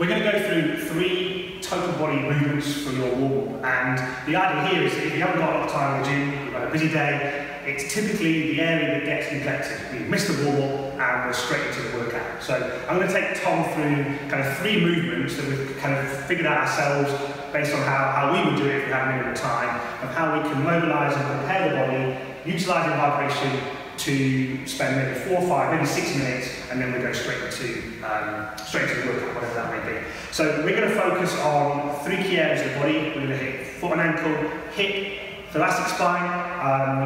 We're going to go through 3 total body movements for your warm-up, and the idea here is that if you haven't got a lot of time in the gym, you've had a busy day, it's typically the area that gets neglected. We miss the warm-up and we're straight into the workout. So I'm going to take Tom through kind of 3 movements that we've kind of figured out ourselves based on how we would do it if we had minimal time, of how we can mobilise and prepare the body, utilising vibration to spend maybe 4 or 5, maybe 6 minutes, and then we go straight into the workout, whatever that may be. So we're going to focus on 3 key areas of the body. We're going to hit foot and ankle, hip, thoracic spine.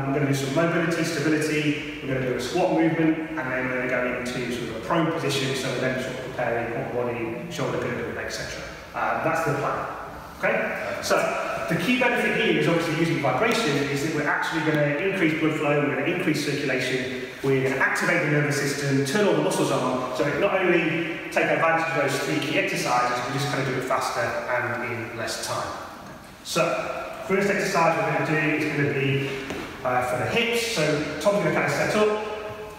We're going to do some mobility, stability. We're going to do a squat movement, and then we're going to go into sort of a prone position, so we're then sort of preparing upper body, shoulder girdle, etc. That's the plan. Okay? So the key benefit here is obviously using vibration is that we're actually going to increase blood flow, we're going to increase circulation, we're going to activate the nervous system, turn all the muscles on, so it not only take advantage of those 3 key exercises, we just kind of do it faster and in less time. So, first exercise we're going to do is going to be for the hips, so Tom's going to kind of set up.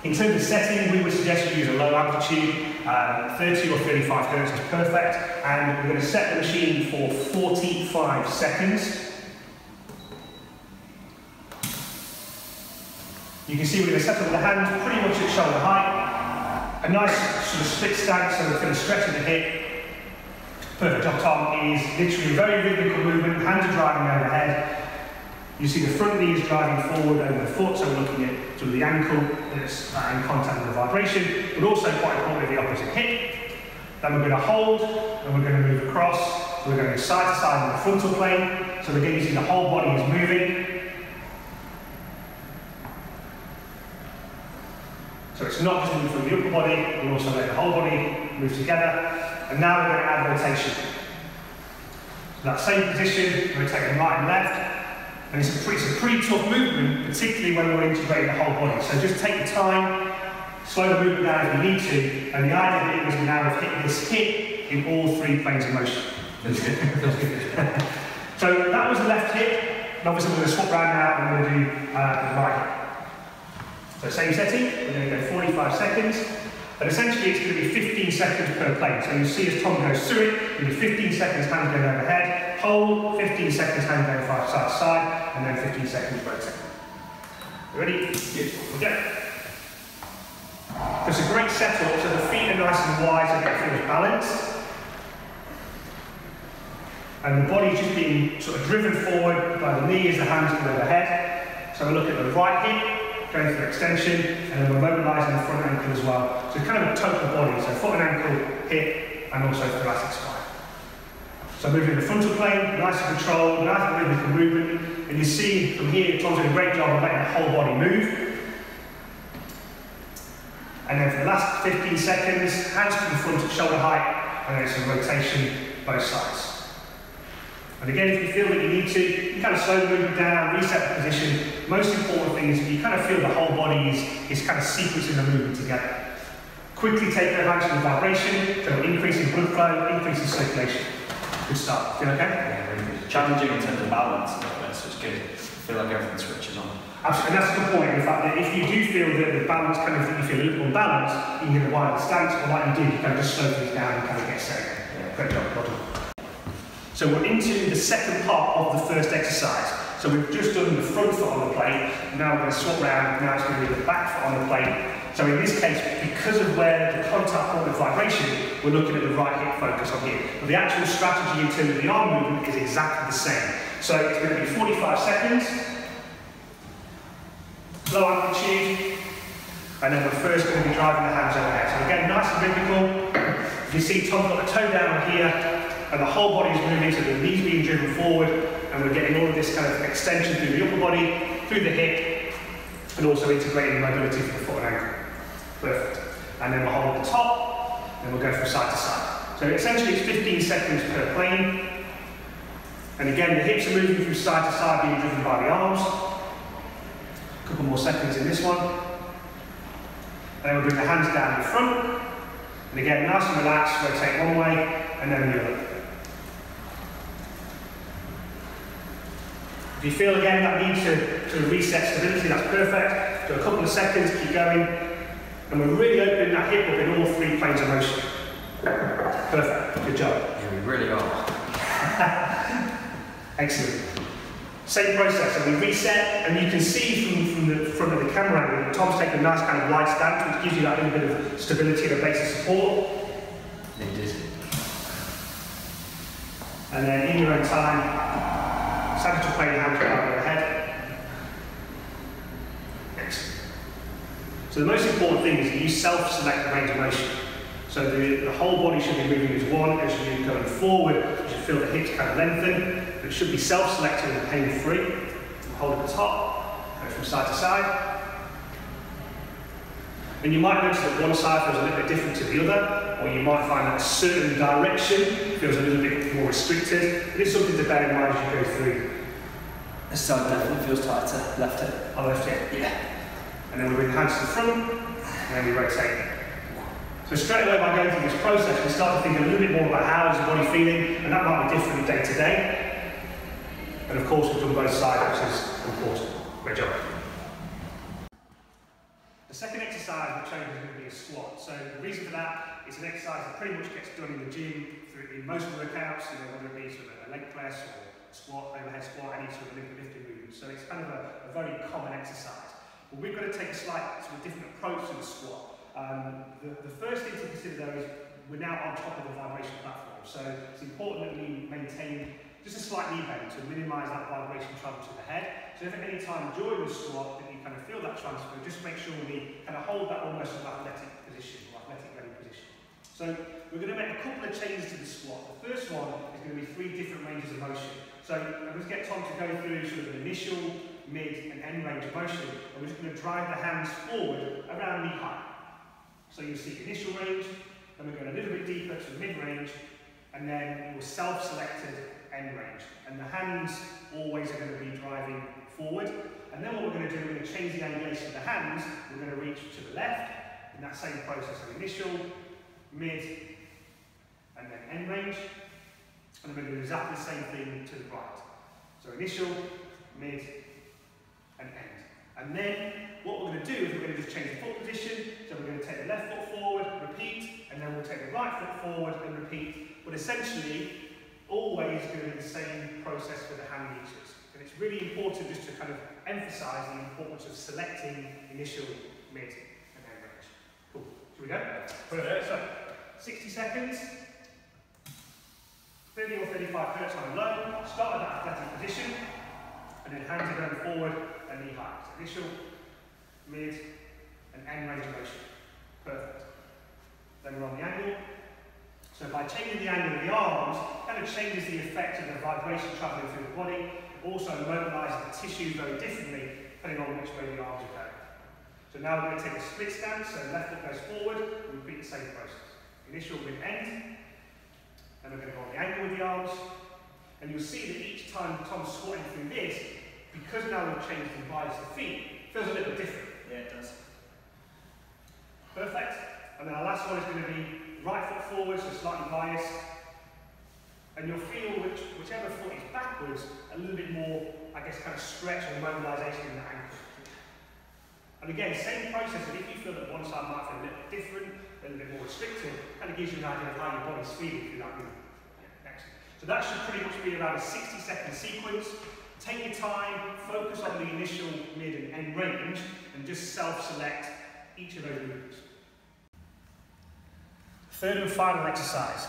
In terms of setting, we would suggest you use a low amplitude, 30 or 35 hertz is perfect, and we're going to set the machine for 45 seconds. You can see we're going to set up with the hands pretty much at shoulder height, a nice sort of split stance, so we're going to stretch at the hip. Perfect job, Tom. Is literally a very rhythmical movement, hands are driving overhead. You see the front knee is driving forward over the foot, so we're looking at sort of the ankle that's in contact with the vibration, but also quite importantly the opposite hip. Then we're going to hold, and we're going to move across. So we're going to go side to side in the frontal plane, so again you see the whole body is moving. So it's not just moving from the upper body, we're also letting the whole body move together. And now we're going to add rotation. So that same position, we're rotating right and left. And it's a pretty tough movement, particularly when we're integrating the whole body. So just take the time, slow the movement down if you need to, and the idea here is we now have hit this hip in all 3 planes of motion. That's good. So that was the left hip, and obviously we're going to swap round now and we're going to do the right hip. So same setting, we're going to go 45 seconds, and essentially it's going to be 15 seconds per plane. So you see as Tom goes through it, it'll be 15 seconds hand going overhead, hold, 15 seconds hand going side to side, and then 15 seconds rotate. You ready? Yes. Okay. It's a great setup, so the feet are nice and wide so it feels balanced. And the body's just being sort of driven forward by the knee as the hands go overhead. So we look at the right hip, going through extension, and then we're mobilising the front ankle as well. So it's kind of a total body, so foot and ankle, hip, and also thoracic spine. So moving the frontal plane, nice and controlled, nice and rhythmical movement. And you see from here, Tom's doing a great job of letting the whole body move. And then for the last 15 seconds, hands to the front at shoulder height, and then some rotation both sides. And again, if you feel that you need to, you kind of slow the movement down, reset the position. Most important thing is you kind of feel the whole body is kind of sequencing the movement together. Quickly take advantage of the vibration, so increasing blood flow, increasing circulation. Good start. Feel okay? Yeah, really good. Challenging in terms of balance, so it's good. I feel like everything switches on. Absolutely, and that's a good point. In fact, that if you do feel that the balance kind of, you feel a little unbalanced, you can get a wider stance, or like you did, you kind of just slow things down and kind of get set again. Yeah. Great job, well done. So we're into the second part of the first exercise. So we've just done the front foot on the plate, now we're going to swap round, now it's going to be the back foot on the plate. So in this case, because of where the contact point with vibration, we're looking at the right hip focus on here. But the actual strategy in terms of the arm movement is exactly the same. So it's going to be 45 seconds, low amplitude, and then we're first going to be driving the hands overhead. So again, nice and rhythmical. You see Tom's got the toe down here, and the whole body is moving, so the knees being driven forward, and we're getting all of this kind of extension through the upper body, through the hip, and also integrating mobility for the foot and ankle. Perfect. And then we'll hold at the top, and we'll go from side to side. So essentially it's 15 seconds per plane. And again, the hips are moving from side to side, being driven by the arms. A couple more seconds in this one. And then we'll bring the hands down in front. And again, nice and relaxed, rotate one way, and then the other. If you feel again that need to reset stability, that's perfect. Do a couple of seconds, keep going. And we're really opening that hip up in all 3 planes of motion. Perfect. Perfect, good job. Yeah, we really are. Excellent. Same process, so we reset, and you can see from the front of the camera angle that Tom's taken a nice kind of light stance, which gives you that little bit of stability and a base of support. Needed. And then in your own time, sagittal plane your hands around your head. Excellent. So the most important thing is that you self-select the range of motion. So the whole body should be moving as one. As you're going forward, you should feel the hips kind of lengthen. But it should be self-selected and pain-free. Hold at the top, go from side to side. And you might notice that one side feels a little bit different to the other, or you might find that a certain direction feels a little bit more restricted. It is something to bear in mind as you go through. This side definitely feels tighter. Left hip. On the left hip. Yeah. And then we bring the hands to the front, and then we rotate. So straight away by going through this process, we start to think a little bit more about how is the body feeling, and that might be different day to day. And of course we've done both sides, which is important. Great job. The second exercise we're showing is going to be a squat. So the reason for that, it's an exercise that pretty much gets done in the gym, in most workouts, whether it be sort of a leg press or squat, overhead squat, any sort of lifting movement. So it's kind of a very common exercise. But we're going to take a slight sort of different approach to the squat. The first thing to consider though is we're now on top of the vibration platform, so it's important that we maintain just a slight knee bend to minimise that vibration travel to the head. So if at any time during the squat that you kind of feel that transfer, just make sure we kind of hold that almost sort of athletic position, or athletic ready position. So we're going to make a couple of changes to the squat. The first one is going to be 3 different ranges of motion. So I'm going to get Tom to go through sort of an initial, mid and end range of motion, and we're just going to drive the hands forward around knee height. So you see initial range, then we're going a little bit deeper to mid-range, and then your self-selected end range. And the hands always are going to be driving forward. And then what we're going to do, we're going to change the angulation of the hands. We're going to reach to the left in that same process of initial, mid, and then end range. And then we're going to do exactly the same thing to the right. So initial, mid, and end. And then what we're going to do is we're going to just change the foot position. So we're going to take the left foot forward, repeat, and then we'll take the right foot forward and repeat. But essentially, always going to be the same process for the hand reaches. And it's really important just to kind of emphasise the importance of selecting initial, mid, and end range. Cool. Should we go? Perfect. So 60 seconds. 30 or 35 hertz on low. Start at that athletic position. And then hands are going forward and knee high. So initial, mid, and end range of motion. Perfect. Then we're on the angle. So by changing the angle of the arms, it kind of changes the effect of the vibration travelling through the body. It also mobilises the tissue very differently, depending on which way the arms are going. So now we're going to take a split stance, so left foot goes forward, and repeat the same process. Initial, mid, end. Then we're going to go on the angle with the arms. And you'll see that each time Tom's squatting through this, because now we've changed the bias of the feet, it feels a little different. Yeah, it does. Perfect. And then our last one is going to be right foot forward, so slightly biased. And you'll feel whichever foot is backwards, a little bit more, I guess, kind of stretch or mobilisation in the ankle. And again, same process, and if you feel that one side might feel a little different, a little bit more restricted, kind of gives you an idea of how your body's feeling through that movement. So that should pretty much be around a 60-second sequence. Take your time, focus on the initial, mid and end range, and just self-select each of those movements. Third and final exercise.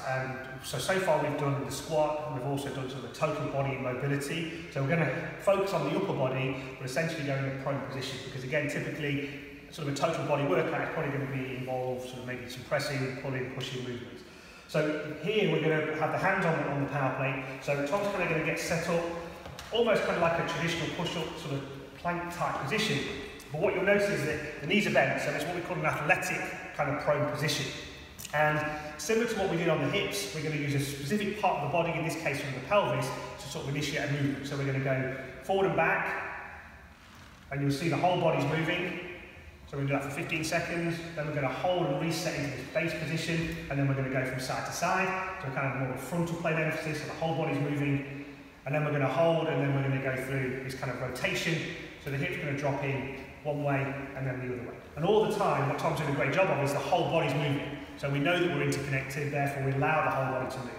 So far we've done the squat, and we've also done sort of the total body mobility. So we're going to focus on the upper body, but essentially go in a prone position, because again, typically, sort of a total body workout is probably going to be involved sort of maybe some pressing, pulling, pushing movements. So here we're going to have the hands on the power plate. So Tom's kind of going to get set up, almost kind of like a traditional push-up sort of plank type position. But what you'll notice is that the knees are bent, so it's what we call an athletic kind of prone position. And similar to what we did on the hips, we're going to use a specific part of the body, in this case from the pelvis, to sort of initiate a movement. So we're going to go forward and back, and you'll see the whole body's moving. So we're going to do that for 15 seconds, then we're going to hold and reset into this base position, and then we're going to go from side to side, so kind of more of a frontal plane emphasis, so the whole body's moving, and then we're going to hold, and then we're going to go through this kind of rotation, so the hip's going to drop in one way, and then the other way. And all the time, what Tom's doing a great job of is the whole body's moving. So we know that we're interconnected, therefore we allow the whole body to move.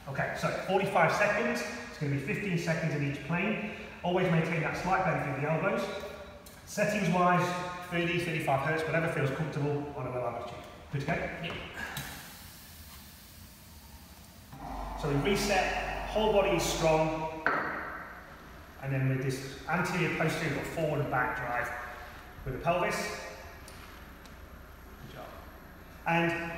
Okay, so 45 seconds, it's going to be 15 seconds in each plane. Always maintain that slight bend through the elbows. Settings wise, 30, 35 hertz, whatever feels comfortable on a low amplitude. Good to go? Yep. So we reset, whole body is strong, and then with this anterior, posterior, or forward and back drive with the pelvis. Good job. And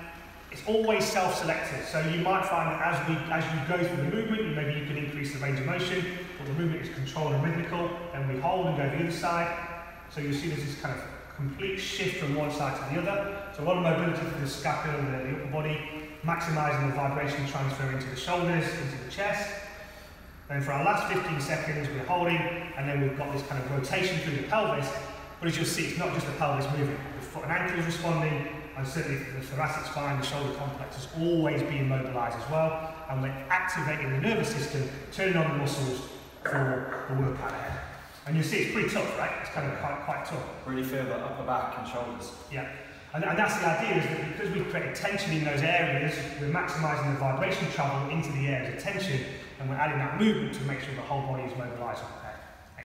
it's always self-selected, so you might find that as you go through the movement, maybe you can increase the range of motion, but the movement is controlled and rhythmical, and we hold and go to the other side. So you'll see there's this kind of complete shift from one side to the other. So a lot of mobility through the scapula and the upper body, maximising the vibration transfer into the shoulders, into the chest. Then for our last 15 seconds, we're holding, and then we've got this kind of rotation through the pelvis. But as you'll see, it's not just the pelvis moving. The foot and ankle is responding, and certainly the thoracic spine, the shoulder complex is always being mobilised as well. And we're activating the nervous system, turning on the muscles for the workout ahead. And you'll see it's pretty tough, right? It's kind of quite tough. Really feel the upper back and shoulders. Yeah. And that's the idea, is that because we've created tension in those areas, we're maximising the vibration travel into the areas of tension, and we're adding that movement to make sure the whole body is mobilised